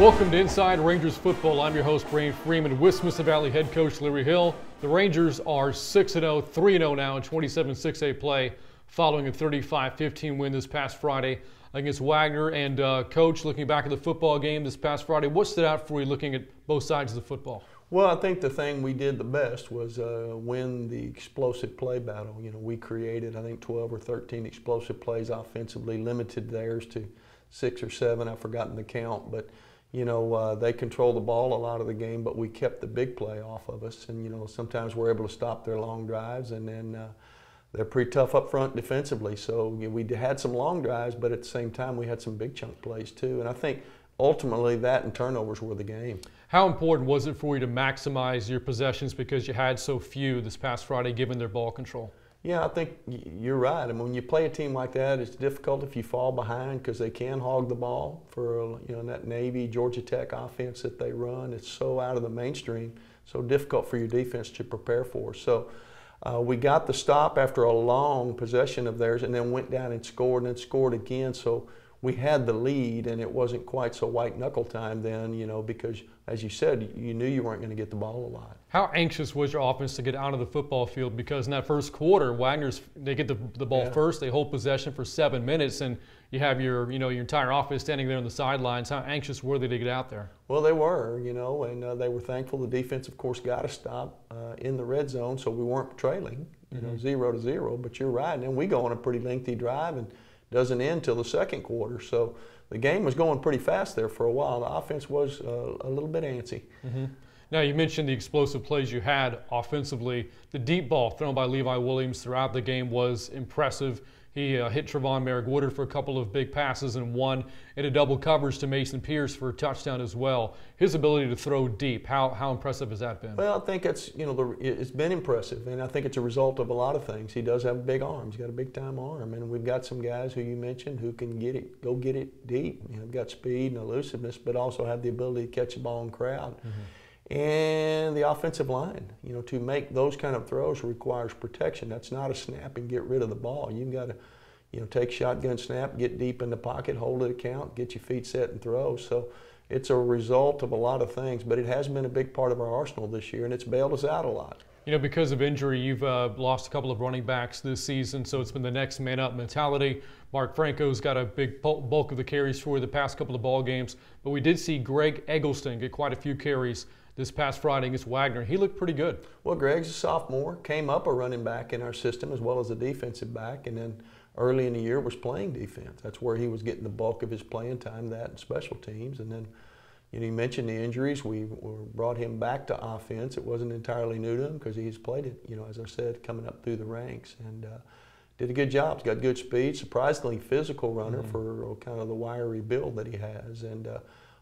Welcome to Inside Rangers Football. I'm your host, Brant Freeman, with Smith Valley head coach Larry Hill. The Rangers are 6-0, 3-0 now in 27-6A play following a 35-15 win this past Friday against Wagner. And Coach, looking back at the football game this past Friday, what stood out for you looking at both sides of the football? Well, I think the thing we did the best was win the explosive play battle. You know, we created, I think, 12 or 13 explosive plays offensively, limited theirs to 6 or 7. I've forgotten the count, but you know, they control the ball a lot of the game, but we kept the big play off of us. And, you know, sometimes we're able to stop their long drives, and then they're pretty tough up front defensively. So you know, we had some long drives, but at the same time we had some big chunk plays too. And I think ultimately that and turnovers were the game. How important was it for you to maximize your possessions because you had so few this past Friday given their ball control? Yeah, I think you're right. I mean, when you play a team like that, it's difficult if you fall behind because they can hog the ball for, you know, that Navy, Georgia Tech offense that they run. It's so out of the mainstream, so difficult for your defense to prepare for. So we got the stop after a long possession of theirs and then went down and scored and then scored again. So we had the lead, and it wasn't quite so white-knuckle time then, you know, because, as you said, you knew you weren't going to get the ball a lot. How anxious was your offense to get out of the football field? Because in that first quarter, they get the ball first, they hold possession for 7 minutes, and you have your entire offense standing there on the sidelines. How anxious were they to get out there? Well, they were, you know, and they were thankful. The defense, of course, got a stop in the red zone, so we weren't trailing, you know, 0-0. But you're right, and then we go on a pretty lengthy drive, and doesn't end till the second quarter. So the game was going pretty fast there for a while. The offense was a little bit antsy. Now, you mentioned the explosive plays you had offensively. The deep ball thrown by Levi Williams throughout the game was impressive. He hit Trevon Merrick-Woodard for a couple of big passes and one in a double coverage to Mason Pierce for a touchdown as well. His ability to throw deep, how impressive has that been? Well, I think it's, you know, it's been impressive, and I think it's a result of a lot of things. He does have big arms. He's got a big-time arm, and we've got some guys who you mentioned who can go get it deep. You know, they've got speed and elusiveness, but also have the ability to catch the ball in crowd. And the offensive line, you know, to make those kind of throws requires protection. That's not a snap and get rid of the ball. You've got to, you know, take shotgun snap, get deep in the pocket, hold it account, get your feet set and throw. So it's a result of a lot of things, but it has been a big part of our arsenal this year, and it's bailed us out a lot. You know, because of injury, you've lost a couple of running backs this season, so it's been the next man up mentality. Mark Franco's got a big bulk of the carries for the past couple of ball games, but we did see Greg Eggleston get quite a few carries this past Friday against Wagner. He looked pretty good. Well, Greg's a sophomore, came up a running back in our system as well as a defensive back, and then early in the year was playing defense. That's where he was getting the bulk of his playing time, that and special teams. And then, you know, you mentioned the injuries. We brought him back to offense. It wasn't entirely new to him because he's played it, you know, as I said, coming up through the ranks, and did a good job. He's got good speed, surprisingly physical runner for kind of the wiry build that he has. And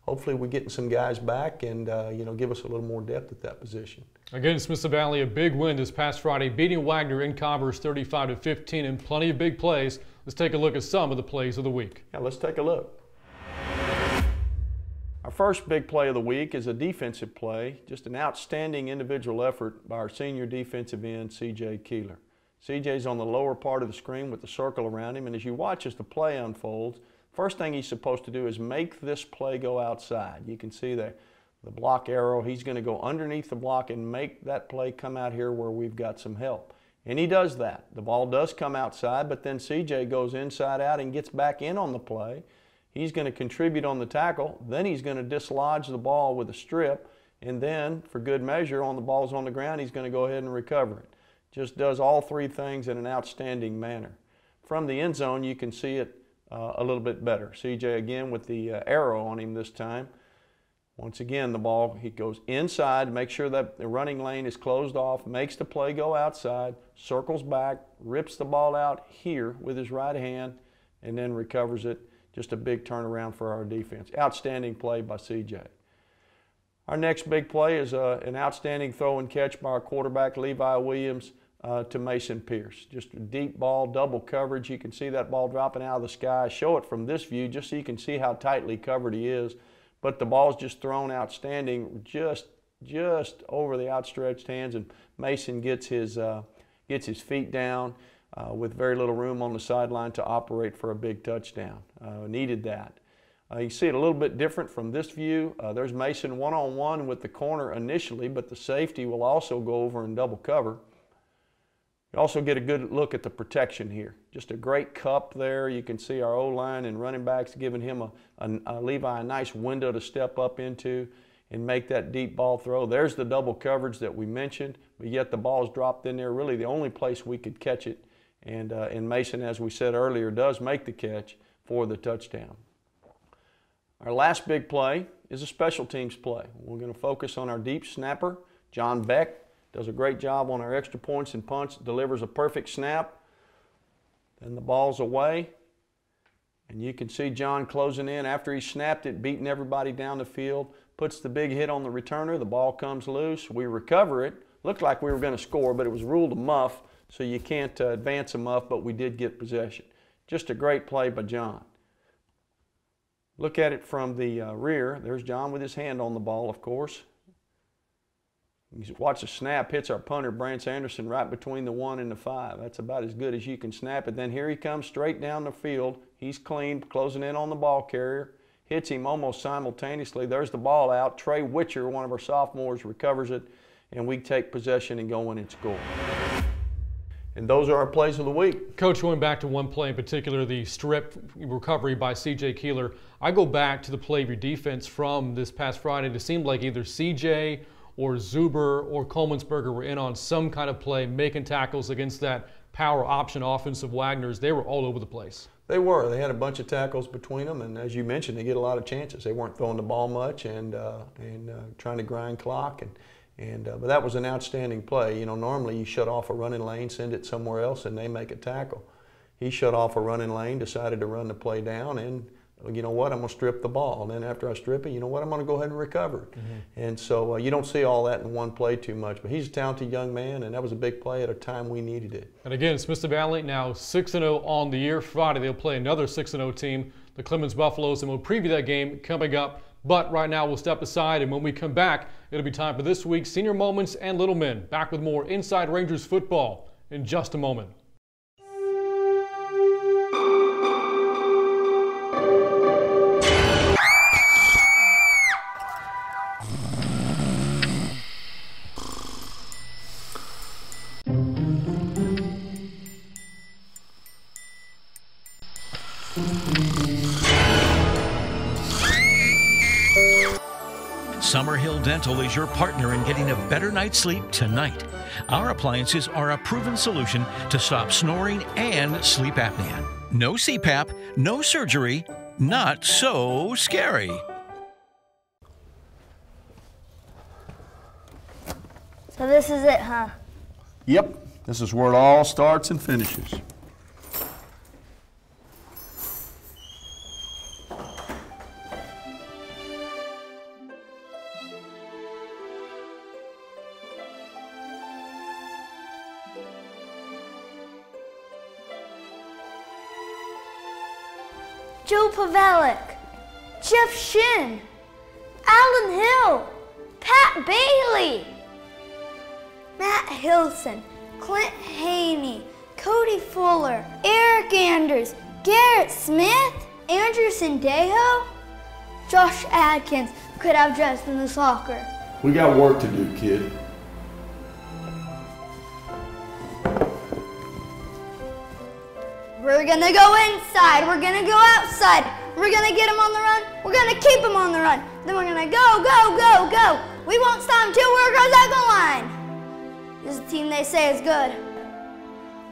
hopefully we're getting some guys back and, you know, give us a little more depth at that position. Again, Smith Valley, a big win this past Friday, beating Wagner in Converse 35-15, and plenty of big plays. Let's take a look at some of the plays of the week. Yeah, let's take a look. Our first big play of the week is a defensive play, just an outstanding individual effort by our senior defensive end, C.J. Keeler. C.J.'s on the lower part of the screen with the circle around him, and as you watch as the play unfolds, first thing he's supposed to do is make this play go outside. You can see the block arrow. He's going to go underneath the block and make that play come out here where we've got some help. And he does that. The ball does come outside, but then CJ goes inside out and gets back in on the play. He's going to contribute on the tackle. Then he's going to dislodge the ball with a strip. And then, for good measure, on the balls on the ground, he's going to go ahead and recover it. Just does all three things in an outstanding manner. From the end zone, you can see it a little bit better. CJ again with the arrow on him this time. Once again, the ball, he goes inside, makes sure that the running lane is closed off, makes the play go outside, circles back, rips the ball out here with his right hand, and then recovers it. Just a big turnaround for our defense. Outstanding play by CJ. Our next big play is an outstanding throw and catch by our quarterback, Levi Williams, to Mason Pierce. Just a deep ball, double coverage. You can see that ball dropping out of the sky. Show it from this view just so you can see how tightly covered he is. But the ball's just thrown outstanding, just over the outstretched hands, and Mason gets his feet down with very little room on the sideline to operate for a big touchdown. Needed that. You see it a little bit different from this view. There's Mason one-on-one with the corner initially, but the safety will also go over and double cover. You also get a good look at the protection here. Just a great cup there. You can see our O-line and running backs giving him Levi a nice window to step up into and make that deep ball throw. There's the double coverage that we mentioned, but yet the ball's dropped in there, really the only place we could catch it. And Mason, as we said earlier, does make the catch for the touchdown. Our last big play is a special teams play. We're going to focus on our deep snapper. John Beck does a great job on our extra points and punts, delivers a perfect snap. Then the ball's away. And you can see John closing in after he snapped it, beating everybody down the field, puts the big hit on the returner. The ball comes loose. We recover it. Looked like we were going to score, but it was ruled a muff, so you can't advance a muff, but we did get possession. Just a great play by John. Look at it from the rear. There's John with his hand on the ball, of course. You watch the snap, hits our punter, Brant Anderson, right between the 1 and the 5. That's about as good as you can snap it. Then here he comes straight down the field. He's clean, closing in on the ball carrier. Hits him almost simultaneously. There's the ball out. Trey Witcher, one of our sophomores, recovers it, and we take possession and go in and score. And those are our plays of the week. Coach, going back to one play in particular, the strip recovery by C.J. Keeler, I go back to the play of your defense from this past Friday. It seemed like either C.J. or Zuber or Coleman'sberger were in on some kind of play, making tackles against that power option offense of Wagner's. They were all over the place. They were. They had a bunch of tackles between them, and as you mentioned, they get a lot of chances. They weren't throwing the ball much and trying to grind clock. But that was an outstanding play. You know, normally you shut off a running lane, send it somewhere else, and they make a tackle. He shut off a running lane, decided to run the play down, and you know what, I'm going to strip the ball. And then after I strip it, you know what, I'm going to go ahead and recover it. And so you don't see all that in one play too much. But he's a talented young man, and that was a big play at a time we needed it. And again, Smithson Valley now 6-0 on the year. Friday they'll play another 6-0 team, the Clemens Buffaloes, and we'll preview that game coming up. But right now we'll step aside, and when we come back, it'll be time for this week's Senior Moments and Little Men. Back with more Inside Rangers football in just a moment. Summerhill Dental is your partner in getting a better night's sleep tonight. Our appliances are a proven solution to stop snoring and sleep apnea. No CPAP, no surgery, not so scary. So this is it, huh? Yep, this is where it all starts and finishes. Joe Pavelic, Jeff Shin, Alan Hill, Pat Bailey, Matt Hilson, Clint Haney, Cody Fuller, Eric Anders, Garrett Smith, Andrew Sandejo, Josh Adkins could have dressed in the soccer. We got work to do, kid. We're gonna go inside, we're gonna go outside, we're gonna get him on the run, we're gonna keep him on the run, then we're gonna go, go, go, go. We won't stop until we're across that goal line. This is a team they say is good.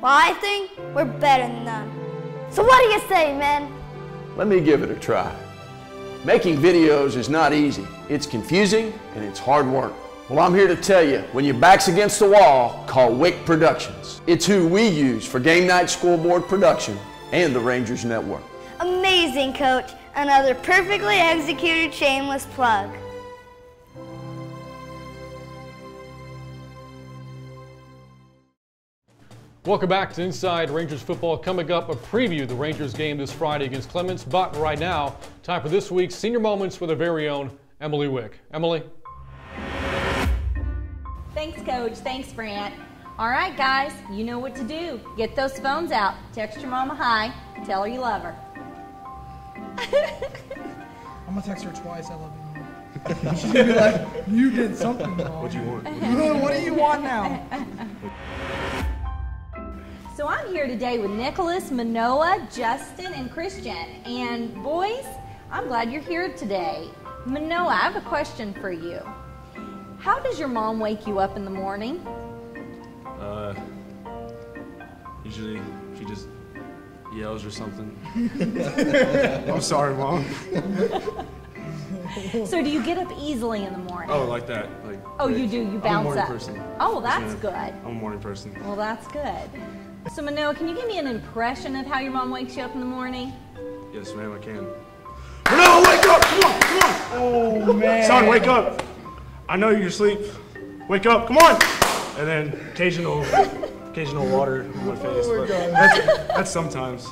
Well, I think we're better than them. So what do you say, men? Let me give it a try. Making videos is not easy. It's confusing and it's hard work. Well, I'm here to tell you, when your back's against the wall, call Wick Productions. It's who we use for Game Night Scoreboard production and the Rangers Network. Amazing, Coach. Another perfectly executed shameless plug. Welcome back to Inside Rangers Football. Coming up, a preview of the Rangers game this Friday against Clemens. But right now, time for this week's Senior Moments with our very own Emily Wick. Emily? Thanks, Coach. Thanks, Brant. All right, guys, you know what to do. Get those phones out. Text your mama hi. Tell her you love her. I'm gonna text her twice. I love you, Mom. She's gonna be like, you did something wrong. What do you want? What do you want now? So I'm here today with Nicholas, Manoah, Justin, and Christian. And boys, I'm glad you're here today. Manoah, I have a question for you. How does your mom wake you up in the morning? Usually she just yells or something. I'm sorry, Mom. So do you get up easily in the morning? Oh, like that. Like. Oh, you do. You bounce I'm a morning up. person. Oh, well, that's Yeah, good. I'm a morning person. Well, that's good. So Manoah, can you give me an impression of how your mom wakes you up in the morning? Yes, ma'am, I can. No, wake up! Come on, come on! Oh, man. Son, wake up! I know you're asleep. Wake up, come on! And then occasional water on my face. Oh, my but God. that's sometimes.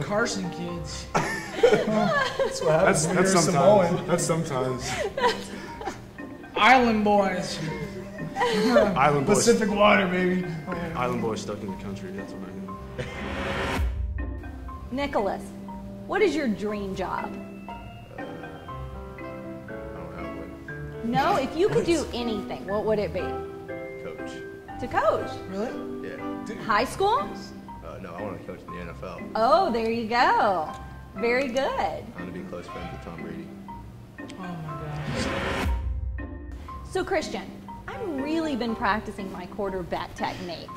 Carson kids. That's what happens when you're sometimes. Samoan. That's sometimes. Island boys. Island boys. Pacific water, baby. Island boys stuck in the country, that's what I do. Nicholas, what is your dream job? I don't have one. No, if you could do anything, what would it be? Coach. To coach? Really? Yeah. High school? No, I want to coach in the NFL. Oh, there you go. Very good. I want to be close friends with Tom Brady. Oh, my gosh. So Christian, I've really been practicing my quarterback techniques.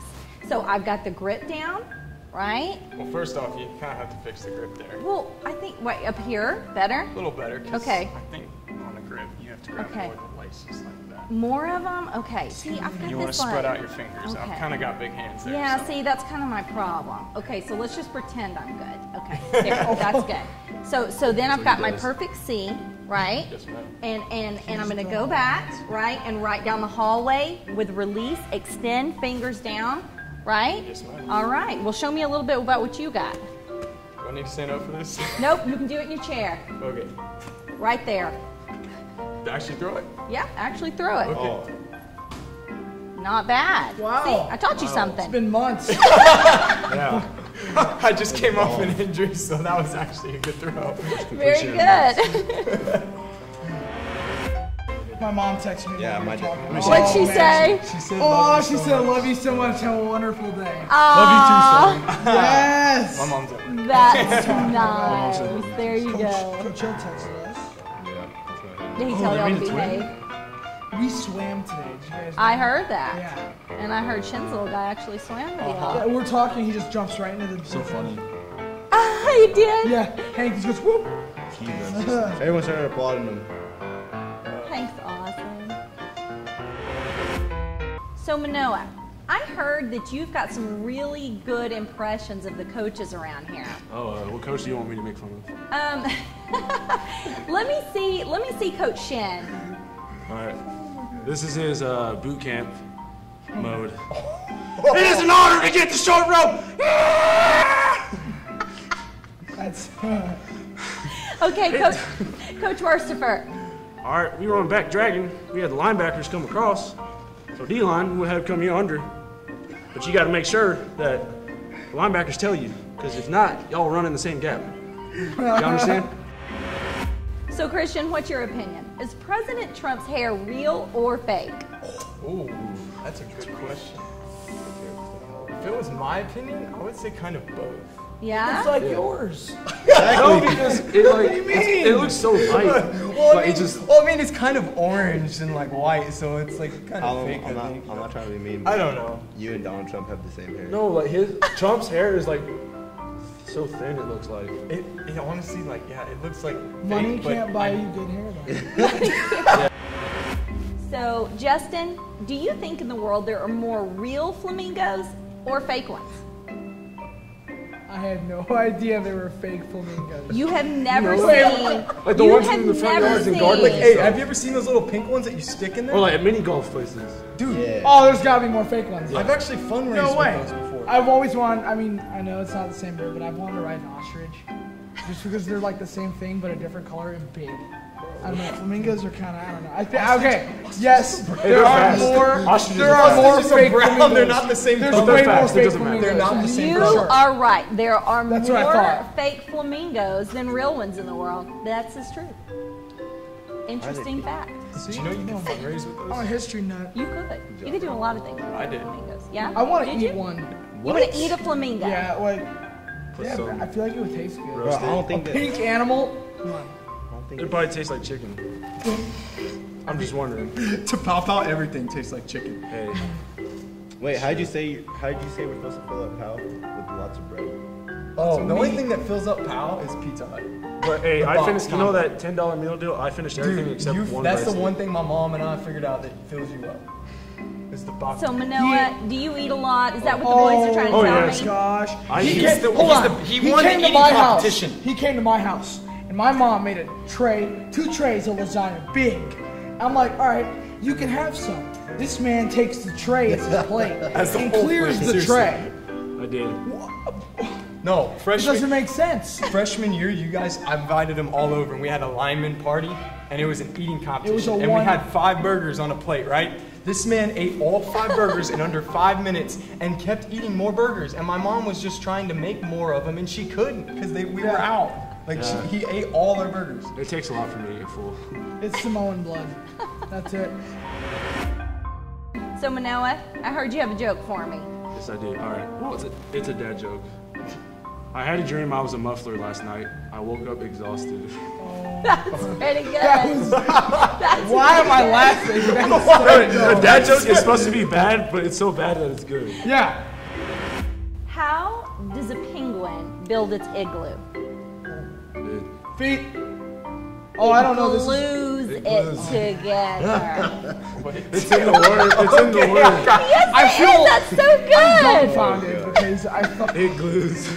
So I've got the grip down, right? Well, first off, you kind of have to fix the grip there. Well, I think, wait, up here, better? A little better, 'cause Okay. I think on the grip, you have to grab Okay. more of the laces like that. More of them? Okay, see, I've got You this want to spread like- out your fingers. Okay. I've kind of got big hands there. Yeah, so. see, that's kind of my problem. Okay, so let's just pretend I'm good. Okay, there, that's good. So then I've got my perfect C, right? Yes, ma'am. And I'm gonna go back, right, and right down the hallway with release, extend, fingers down, right? Yes, ma'am. All right, well, show me a little bit about what you got. Do I need to stand up for this? Nope, you can do it in your chair, Okay. right there. Actually throw it? Yeah, actually throw it. Okay. Not bad. Wow. See, I taught you something. It's been months. Yeah. I just came off an injury, so that was actually a good throw. Very good. My mom texted me. Yeah, when we my were dad- talking. let me What'd she say? She said, "Oh, she said, love you so much. Have a wonderful day." Love you too, son. Yes. My mom's up. That's nice. There you go. Coach Hill texted us. Yeah. Did he tell y'all to behave? We swam today. Did you guys know? I heard that. Yeah. And I heard Shin's little guy actually swam with y'all. Yeah, we're talking. He just jumps right into the. So funny. Ah, he did? Yeah. Hank just goes whoop. Everyone started applauding him. Hank's awesome. So Manoah, I heard that you've got some really good impressions of the coaches around here. Oh, what coach do you want me to make fun of? Let me see Coach Shin. All right. This is his boot camp mode. It is an honor to get the short rope! That's. Okay, Coach Worstifer. All right, we were on back dragging. We had the linebackers come across. So D-line would have come here under. But you got to make sure that the linebackers tell you, because if not, y'all run in the same gap. You understand? So Christian, what's your opinion? Is President Trump's hair real or fake? Ooh, that's a good question. If it was my opinion, I would say kind of both. Yeah? It's like yours. No, because it looks so light. Well, Like, it just, I mean, it's kind of orange and like white, so it's like kind of fake. I'm I think. not trying to be mean. I but don't know. You and Donald Trump have the same hair. no, like Trump's hair is like so thin. It looks like. It honestly, like, yeah, it looks like Money fake, but can't buy I- you good hair, though. So Justin, do you think in the world there are more real flamingos or fake ones? I had no idea there were fake flamingos. You have never know, seen. like the you ones have in the front never yards and seen. gardens. Like, hey, have you ever seen those little pink ones that you stick in there? Or like at mini golf places. Dude, Yeah. Oh, there's gotta be more fake ones. I've actually fundraised No way. with those before. I've always wanted. I mean, I know it's not the same bird, but I've wanted to ride an ostrich, just because they're like the same thing but a different color and big. I don't know. Flamingos are kind of, I don't know. Okay, yes, there are fast. more. Ostriches There are are more Ostriches are fake brown, flamingos. they're not the same There's color. way They're more fast, it fake doesn't matter. flamingos. They're not the same You color. are right. There are That's what I more thought. fake flamingos than real ones in the world. That's the truth. Interesting fact. Did you know you can fundraise with I'm a those? history nut. You could. You could do a lot of things with I did. flamingos. Yeah? I want to Did eat you? one. You want to eat a flamingo? Yeah, like, Put yeah, some I feel like it would taste good. roast I don't think that. Pink animal. Come on. I don't think It probably tastes like chicken. I'm just wondering. To pop out, everything tastes like chicken. Hey, Wait, how'd you say we're supposed to fill up how with lots of bread? Oh, the only thing that fills up POW is Pizza Hut. but hey, The I box finished. You know combo. that $10 meal deal? I finished everything Dude, except one. that's the breadstick. one thing my mom and I figured out that fills you up. Is the box. So, Manoah, do you eat a lot? Is that what the boys are trying to Oh, tell yes. me? Gosh. I He eat- came- the- hold he's on. the- he won the came to eating my competition. house. He came to my house, and my mom made a tray, 2 trays of lasagna, big. I'm like, all right, you can have some. This man takes the tray as his plate As the and whole clears plate, the seriously. tray. I did. No, It doesn't freshman make sense. freshman year, you guys, I invited them all over, and we had a lineman party, and it was an eating competition, and we one- had 5 burgers on a plate, right? This man ate all 5 burgers in under 5 minutes and kept eating more burgers, and my mom was just trying to make more of them, and she couldn't because we were out. Like he ate all our burgers. It takes a lot for me to get full. It's Samoan blood. That's it. So, Manoah, I heard you have a joke for me. Yes, I did. All right. Well, it's a dad joke. I had a dream I was a muffler last night. I woke up exhausted. That's pretty good. That's Why am I pretty good. laughing? That's so The dad joke is supposed to be bad, but it's so bad that it's good. Yeah. How does a penguin build its igloo? Dude. Feet. Oh, I don't know. This is. Glues it together. It's in the word. It's in the word. Yes, I it feel- is. That's so good. Dumbfounded because I thought. It glues.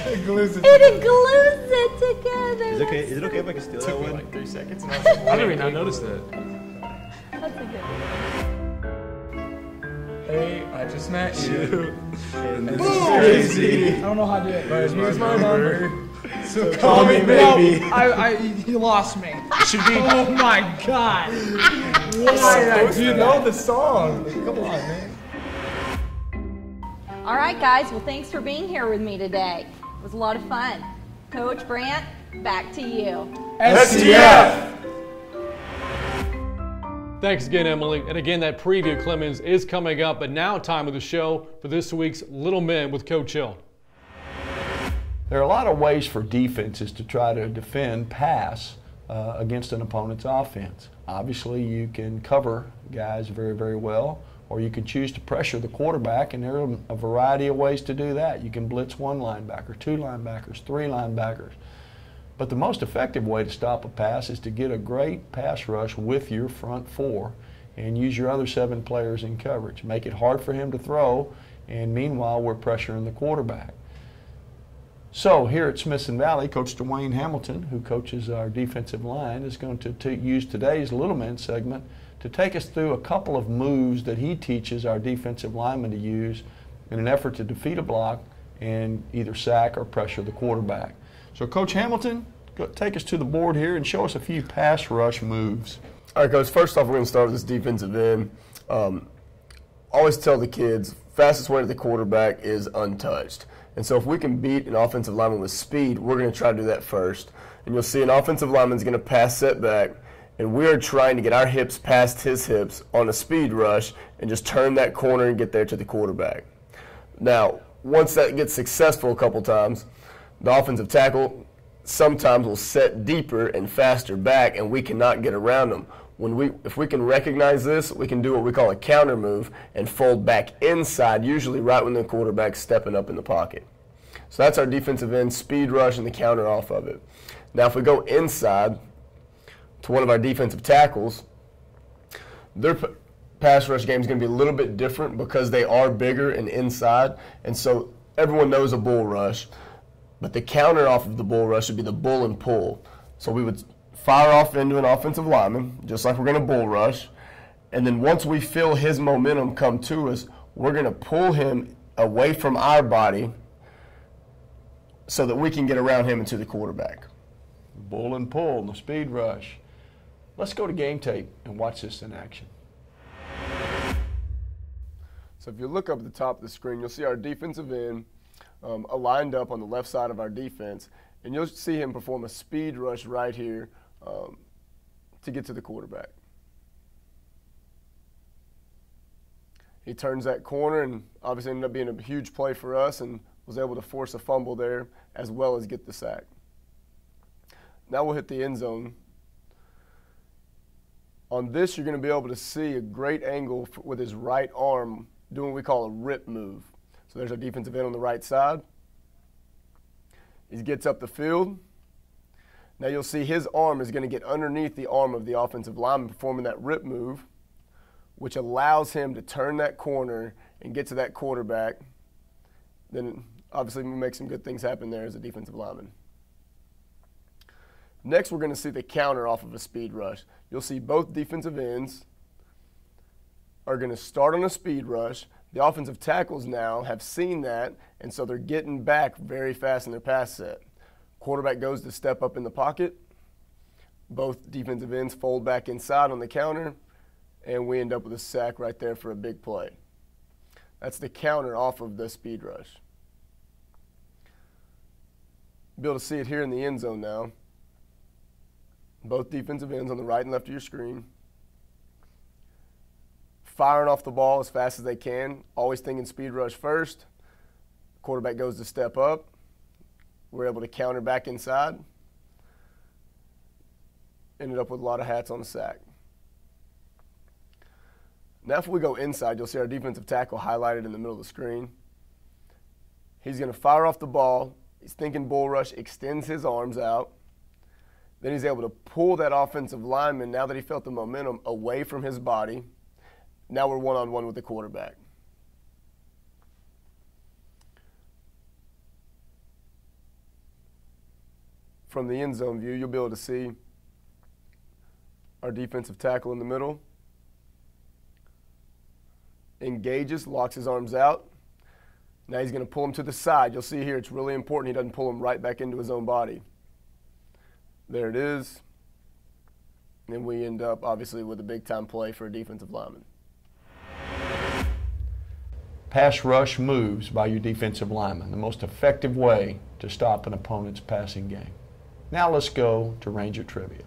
It glues it. It glues it together. Is it okay if I can steal that Took me one? like 3 seconds, and I was like, I didn't even notice that. That's a good one. hey, I just met you. And This this is is crazy. I don't know how to do it. Here's my number. So call call me me baby. No, he lost me. It should be. Oh my god. Why did I do You that? know the song. Come on, man. All right, guys. Well, thanks for being here with me today. It was a lot of fun. Coach Brant, back to you. STF. Thanks again, Emily. And again, that preview of Clemens is coming up, but now time of the show for this week's Little Men with Coach Hill. There are a lot of ways for defenses to try to defend pass against an opponent's offense. Obviously, you can cover guys very, very well, or you can choose to pressure the quarterback, and there are a variety of ways to do that. You can blitz 1 linebacker, 2 linebackers, 3 linebackers. But the most effective way to stop a pass is to get a great pass rush with your front 4 and use your other 7 players in coverage. Make it hard for him to throw, and meanwhile, we're pressuring the quarterback. So here at Smithson Valley, Coach Dwayne Hamilton, who coaches our defensive line, is going to use today's Little Men segment to take us through a couple of moves that he teaches our defensive linemen to use in an effort to defeat a block and either sack or pressure the quarterback. So Coach Hamilton, take us to the board here and show us a few pass rush moves. All right, Coach, first off, we're going to start with this defensive end. Always tell the kids, fastest way to the quarterback is untouched. And so if we can beat an offensive lineman with speed, we're going to try to do that first. And you'll see an offensive lineman's going to pass set back, and we're trying to get our hips past his hips on a speed rush and just turn that corner and get there to the quarterback. Now, once that gets successful a couple times, the offensive tackle sometimes will set deeper and faster back, and we cannot get around them. If we can recognize this, we can do what we call a counter move and fold back inside, usually right when the quarterback's stepping up in the pocket. So that's our defensive end, speed rush and the counter off of it. Now if we go inside to one of our defensive tackles, their pass rush game is going to be a little bit different because they are bigger and inside, and so everyone knows a bull rush, but the counter off of the bull rush would be the bull and pull. So we would fire off into an offensive lineman, just like we're going to bull rush. And then once we feel his momentum come to us, we're going to pull him away from our body so that we can get around him and to the quarterback. Bull and pull, the speed rush. Let's go to game tape and watch this in action. So if you look up at the top of the screen, you'll see our defensive end aligned up on the left side of our defense, and you'll see him perform a speed rush right here to get to the quarterback. He turns that corner and obviously ended up being a huge play for us and was able to force a fumble there as well as get the sack. Now we'll hit the end zone. On this, you're going to be able to see a great angle with his right arm doing what we call a rip move. So there's our defensive end on the right side. He gets up the field. Now you'll see his arm is going to get underneath the arm of the offensive lineman performing that rip move, which allows him to turn that corner and get to that quarterback. Then obviously we make some good things happen there as a defensive lineman. Next, we're going to see the counter off of a speed rush. You'll see both defensive ends are going to start on a speed rush. The offensive tackles now have seen that, and so they're getting back very fast in their pass set. Quarterback goes to step up in the pocket. Both defensive ends fold back inside on the counter, and we end up with a sack right there for a big play. That's the counter off of the speed rush. You'll be able to see it here in the end zone now. Both defensive ends on the right and left of your screen. Firing off the ball as fast as they can, always thinking speed rush first. Quarterback goes to step up. We're able to counter back inside. Ended up with a lot of hats on the sack. Now if we go inside, you'll see our defensive tackle highlighted in the middle of the screen. He's going to fire off the ball. He's thinking bull rush, extends his arms out. Then he's able to pull that offensive lineman, now that he felt the momentum, away from his body. Now we're one-on-one with the quarterback. From the end zone view, you'll be able to see our defensive tackle in the middle. Engages, locks his arms out. Now he's going to pull him to the side. You'll see here it's really important he doesn't pull him right back into his own body. There it is. And then we end up, obviously, with a big-time play for a defensive lineman. Pass rush moves by your defensive lineman, the most effective way to stop an opponent's passing game. Now let's go to Ranger Trivia.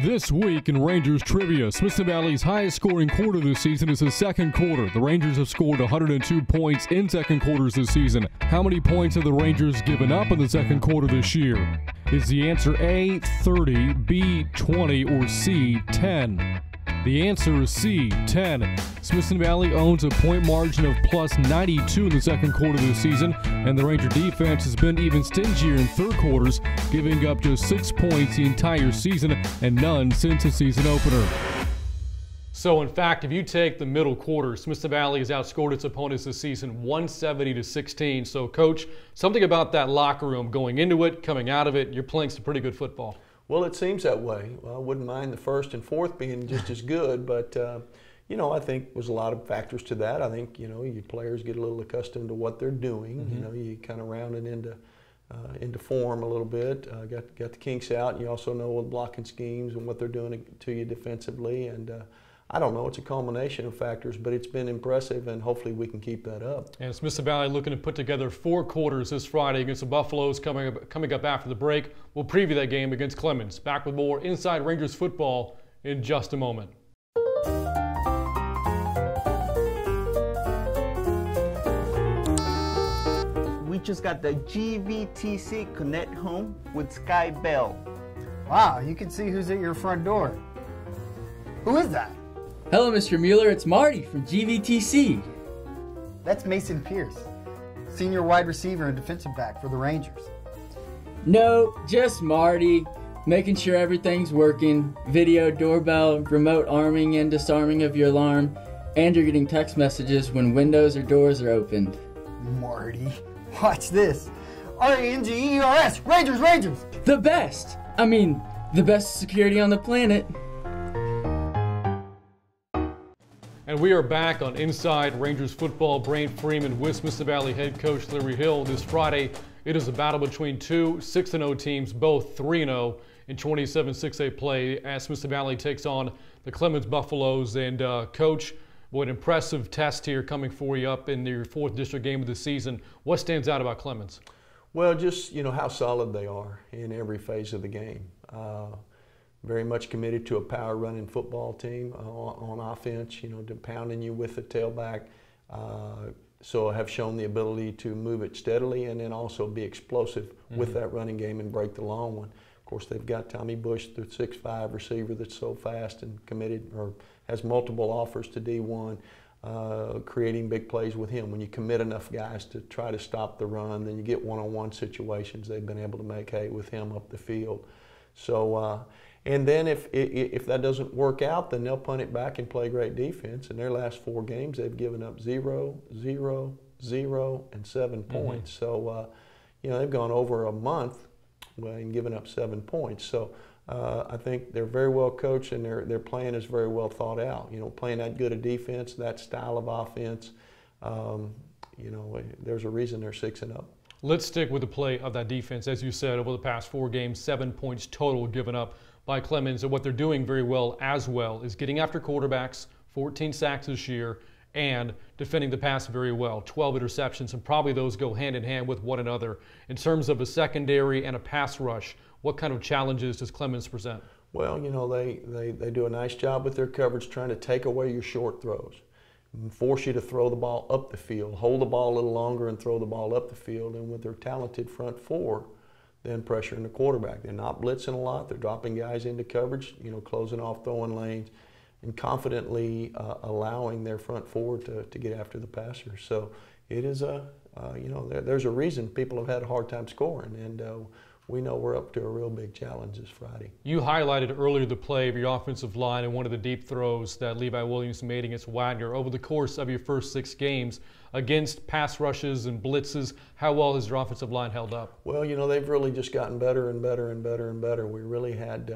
This week in Rangers Trivia, Smithson Valley's highest scoring quarter this season is the second quarter. The Rangers have scored 102 points in second quarters this season. How many points have the Rangers given up in the second quarter this year? Is the answer A, 30, B, 20, or C, 10? The answer is C, 10. Smithson Valley owns a point margin of plus 92 in the second quarter of the season, and the Ranger defense has been even stingier in third quarters, giving up just 6 points the entire season and none since the season opener. So, in fact, if you take the middle quarter, Smithson Valley has outscored its opponents this season 170-16. So, Coach, something about that locker room, going into it, coming out of it, you're playing some pretty good football. Well, it seems that way. Well, I wouldn't mind the first and fourth being just as good, but, you know, I think there's a lot of factors to that. I think, you know, your players get a little accustomed to what they're doing. Mm-hmm. You know, you kind of round it into form a little bit. Got the kinks out, and you also know what blocking schemes and what they're doing to you defensively. And I don't know, it's a culmination of factors, but it's been impressive, and hopefully we can keep that up. And Smithson Valley looking to put together 4 quarters this Friday against the Buffaloes coming up after the break. We'll preview that game against Clemens. Back with more Inside Rangers football in just a moment. We just got the GVTC Connect home with Sky Bell. Wow, you can see who's at your front door. Who is that? Hello, Mr. Mueller. It's Marty from GVTC. That's Mason Pierce, senior wide receiver and defensive back for the Rangers. No, just Marty. Making sure everything's working. Video, doorbell, remote arming and disarming of your alarm, and you're getting text messages when windows or doors are opened. Marty, watch this. R-A-N-G-E-R-S, Rangers, Rangers! The best! I mean, the best security on the planet. And we are back on Inside Rangers football. Brant Freeman with Smithson Valley head coach Larry Hill. This Friday, it is a battle between two 6-0 teams, both 3-0 in 27 6A play as Smith Valley takes on the Clemens Buffaloes. And Coach, what impressive test here coming for you up in your 4th district game of the season. What stands out about Clemens? Well, just, how solid they are in every phase of the game. Very much committed to a power running football team on offense, pounding you with the tailback. So have shown the ability to move it steadily and then also be explosive with that running game and break the long one. Of course, they've got Tommy Bush, the 6'5" receiver that's so fast and committed, or has multiple offers to D1, creating big plays with him. When you commit enough guys to try to stop the run, then you get one-on-one situations they've been able to make hay with him up the field. So, and then if that doesn't work out, then they'll punt it back and play great defense. In their last 4 games, they've given up 0, 0, 0, and 7 points. So, they've gone over a month and given up 7 points. So I think they're very well coached and their plan is very well thought out. Playing that good a defense, that style of offense, there's a reason they're 6-0. Let's stick with the play of that defense. As you said, over the past 4 games, 7 points total given up by Clemens. And what they're doing very well as well is getting after quarterbacks, 14 sacks this year, and defending the pass very well, 12 interceptions, and probably those go hand in hand with one another. In terms of a secondary and a pass rush, what kind of challenges does Clemens present? Well, they do a nice job with their coverage trying to take away your short throws, force you to throw the ball up the field, hold the ball a little longer and throw the ball up the field, and with their talented front 4, then pressuring the quarterback. They're not blitzing a lot. They're dropping guys into coverage, closing off throwing lanes, and confidently allowing their front 4 to get after the passer. So it is there's a reason people have had a hard time scoring, and we know we're up to a real big challenge this Friday. You highlighted earlier the play of your offensive line and one of the deep throws that Levi Williams made against Wagner. Over the course of your first 6 games against pass rushes and blitzes, how well has your offensive line held up? Well, they've really just gotten better and better and better and better. We really had,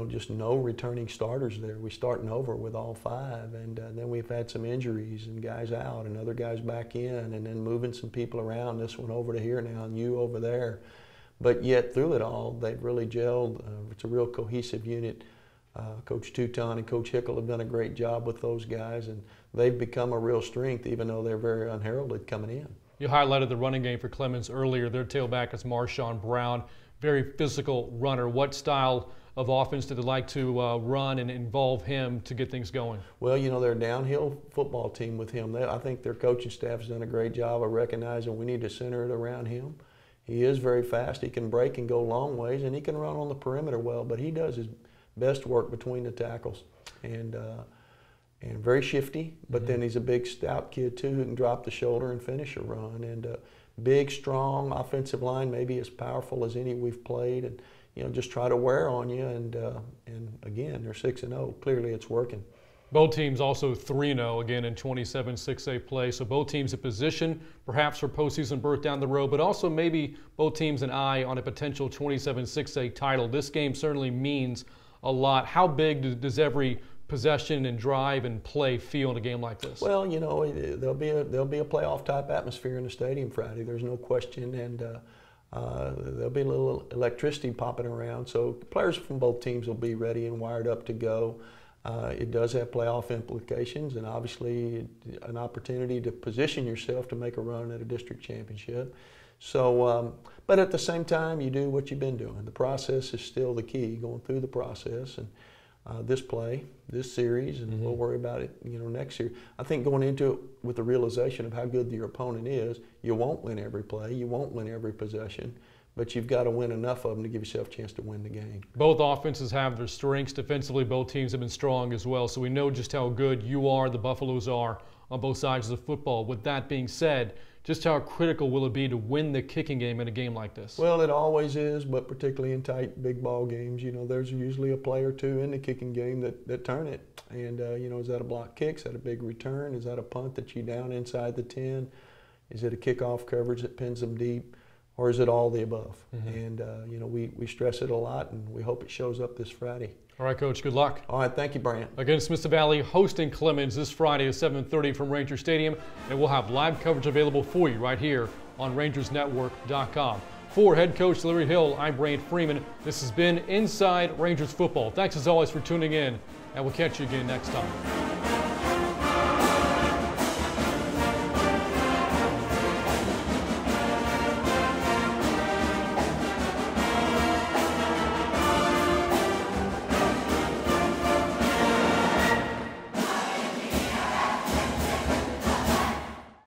just no returning starters there. We're starting over with all 5, and then we've had some injuries and guys out and other guys back in, and then moving some people around, this one over to here now and you over there. But yet through it all, they've really gelled. It's a real cohesive unit. Coach Touton and Coach Hickel have done a great job with those guys, and they've become a real strength even though they're very unheralded coming in. You highlighted the running game for Clemens earlier. Their tailback is Marshawn Brown, very physical runner. What style of offense do they like to run and involve him to get things going? Well, they're a downhill football team with him. I think their coaching staff has done a great job of recognizing we need to center it around him. He is very fast. He can break and go long ways, and he can run on the perimeter well, but he does his best work between the tackles. And very shifty, but then he's a big, stout kid, too, who can drop the shoulder and finish a run. And big, strong offensive line, maybe as powerful as any we've played, and, just try to wear on you. And again, they're 6-0. Clearly it's working. Both teams also 3-0 again in 27 6A play. So both teams in position perhaps for postseason berth down the road, but also maybe both teams an eye on a potential 27 6A title. This game certainly means a lot. How big does every possession and drive and play feel in a game like this? Well, there'll be a playoff type atmosphere in the stadium Friday. There's no question, and there'll be a little electricity popping around. So players from both teams will be ready and wired up to go. It does have playoff implications, and obviously an opportunity to position yourself to make a run at a district championship. So, but at the same time, you do what you've been doing. The process is still the key, going through the process, and this series, and we'll worry about it, next year. I think going into it with the realization of how good your opponent is, you won't win every play, you won't win every possession, but you've got to win enough of them to give yourself a chance to win the game. Both offenses have their strengths. Defensively, both teams have been strong as well, so we know just how good you are, the Buffaloes are, on both sides of the football. With that being said, just how critical will it be to win the kicking game in a game like this? Well, it always is, but particularly in tight, big ball games, there's usually a play or two in the kicking game that turn it. And, is that a block kick? Is that a big return? Is that a punt that you down inside the 10? Is it a kickoff coverage that pins them deep? Or is it all the above? And, we stress it a lot, and we hope it shows up this Friday. All right, Coach, good luck. All right, thank you, Brant. Again, Smith Valley hosting Clemens this Friday at 7:30 from Ranger Stadium, and we'll have live coverage available for you right here on rangersnetwork.com. For head coach Larry Hill, I'm Brant Freeman. This has been Inside Rangers Football. Thanks as always for tuning in, and we'll catch you again next time.